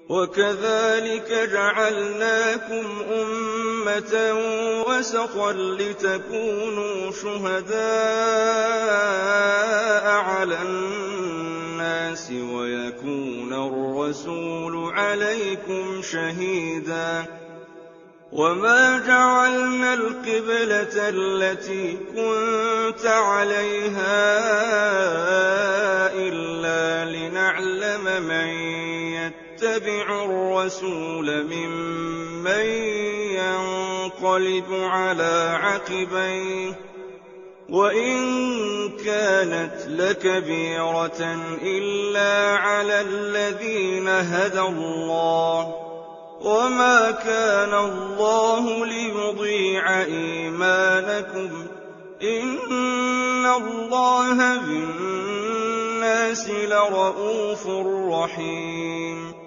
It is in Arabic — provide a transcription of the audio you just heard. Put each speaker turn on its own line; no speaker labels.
وَكَذَٰلِكَ جَعَلْنَاكُمْ أُمَّةً وَسَطًا لِّتَكُونُوا شُهَدَاءَ عَلَى النَّاسِ وَيَكُونَ الرَّسُولُ عَلَيْكُمْ شَهِيدًا ۗ وَمَا جَعَلْنَا الْقِبْلَةَ الَّتِي كُنتَ عَلَيْهَا إِلَّا لِنَعْلَمَ مَن يَتَّبِعُ الرَّسُولَ مِمَّن يَنقَلِبُ عَلَىٰ عَقِبَيْهِ ۚ وَإِن كَانَتْ لَكَبِيرَةً إِلَّا عَلَى الَّذِينَ هَدَى اللَّهُ ۗ وَمَا كَانَ اللَّهُ لِيُضِيعَ إِيمَانَكُمْ ۚ إِنَّ اللَّهَ بِالنَّاسِ لَرَءُوفٌ رَّحِيمٌ